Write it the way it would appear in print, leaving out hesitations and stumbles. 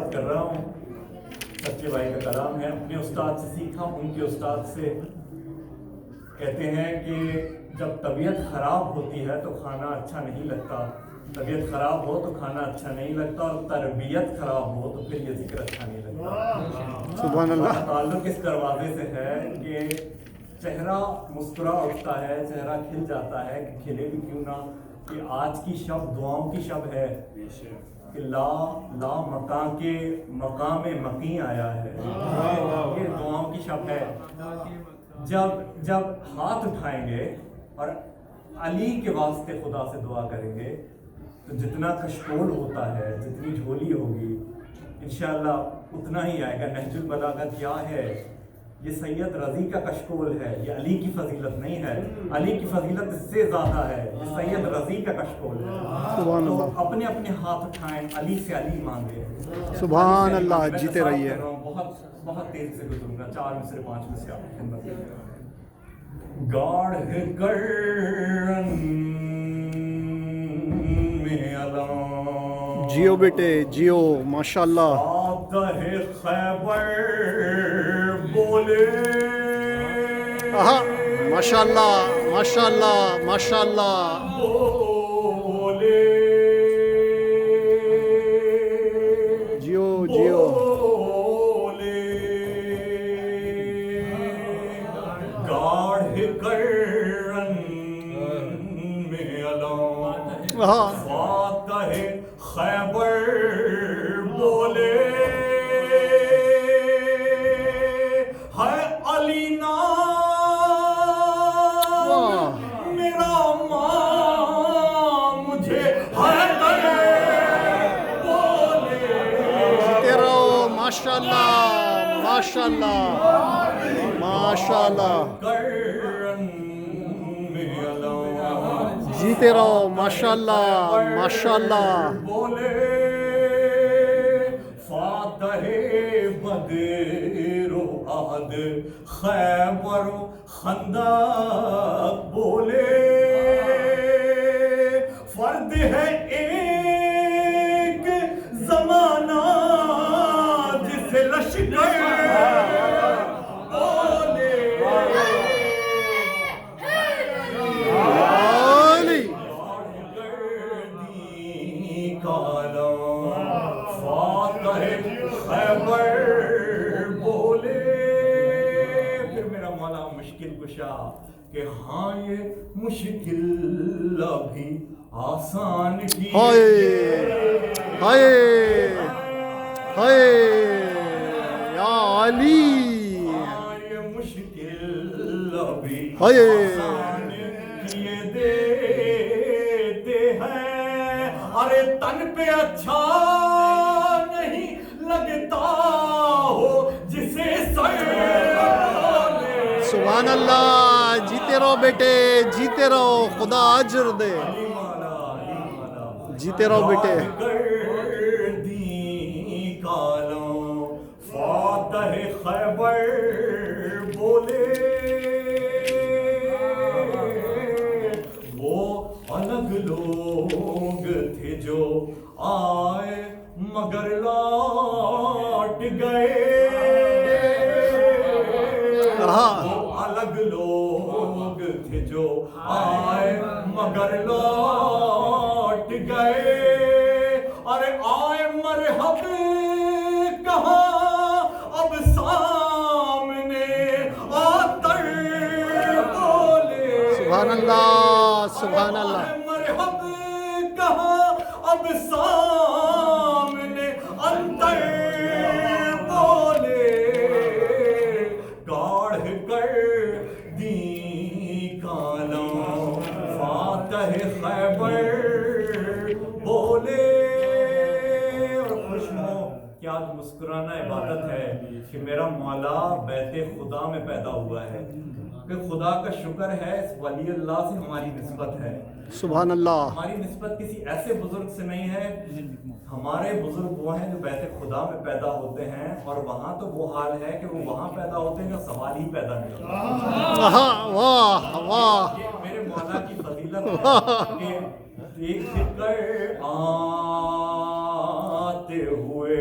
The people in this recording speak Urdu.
تلاوت کر رہا ہوں، سچے بھائی کا کلام ہے، اپنے استاد سے سیکھا، ان کے استاد سے۔ کہتے ہیں کہ جب طبیعت خراب ہوتی ہے تو کھانا اچھا نہیں لگتا، طبیعت خراب ہو تو کھانا اچھا نہیں لگتا، اور تربیت خراب ہو تو پھر یہ ذکر اچھا نہیں لگتا۔ سبحان اللہ۔ تعلق اس دروازے سے ہے کہ چہرہ مسکرا اٹھتا ہے، چہرہ کھل جاتا ہے، کہ کھلے بھی کیوں نہ، کہ آج کی شب دعاؤں کی شب ہے، کہ لا مکان کے مقام مقیں آیا ہے، یہ دعاؤں کی شب ہے۔ جب ہاتھ اٹھائیں گے اور علی کے واسطے خدا سے دعا کریں گے تو جتنا کشکول ہوتا ہے، جتنی جھولی ہوگی، انشاءاللہ اتنا ہی آئے گا۔ نہج البلاغہ کیا ہے؟ یہ سید رضی کا کشکول ہے، یہ علی کی فضیلت نہیں ہے، علی کی فضیلت اس سے زیادہ ہے، یہ سید رضی کا کشکول ہے۔ سبحان تو اللہ، اپنے اپنے ہاتھ اٹھائیں، علی سے علی مانگے۔ سبحان اللہ، جیتے رہیے۔ بہت تیزی سے گزروں گا، 4 مصرے 5 مصرے آپ کی خدمت میں۔ گاڑھ کرن میں علام، جیو بیٹے جیو، ماشاءاللہ۔ فاتح خیبر بولے، ماشاءاللہ ماشاءاللہ ماشاءاللہ۔ بولے، جیو جیو۔ بولے، گاڑھ کرن میں علام، فاتح خیبر بولے، ہے علی نام میرا ماں، مجھے حیدر بولے۔ جیتے رہو، ماشاءاللہ ماشاءاللہ ماشاءاللہ۔ کرن میں علام، جیتے رہو، ماشاءاللہ ماشاءاللہ۔ بولے، فاتح بدر و احد خیبر و خندق بولے، فرد ہے ایک زمانہ جسے لشکر بولے، علی۔ خیبر بولے، پھر میرا مولا مشکل کشا، کہ ہاں یہ مشکل ابھی آسان کی، ہائے ہائے ہائے یا علی، ہاں یہ مشکل ابھی ہائے۔ آسان کیے دیتے ہیں، ارے تن پہ اچھا نہیں لگتا ہو جسے سر بولے۔ سبحان اللہ، جیتے رہو بیٹے جیتے رہو، خدا اجر دے۔ جیتے رہو بیٹے۔ گردی کالوں فاتح خیبر بولے، وہ الگ لوگ تھے جو آئے مگر لوٹ گئے، وہ الگ لوگ تھے جو آئے مگر لوٹ گئے، ارے آئے مرحب کہاں اب سامنے آتر بولے۔ سبحان اللہ سبحان اللہ۔ مرحب کہاں اب سامنے انتر بولے، گاڑھ کر دی کالوں فاتح خیبر بولے۔ اور خوش ہوں کہ آج مسکرانا عبادت ہے، کہ میرا مولا بیت خدا میں پیدا ہوا ہے، کہ خدا کا شکر ہے اس ولی اللہ سے ہماری نسبت ہے۔ سبحان اللہ۔ ہماری نسبت کسی ایسے بزرگ سے نہیں ہے، ہمارے بزرگ وہ ہیں جو بیت خدا میں پیدا ہوتے ہیں، اور وہاں تو وہ حال ہے کہ وہ وہاں پیدا ہوتے ہیں جو سوال ہی پیدا نہیں ہوتا۔ واہ واہ۔ یہ میرے مولا کی فضیلت ہے کہ دیکھ کر آتے ہوئے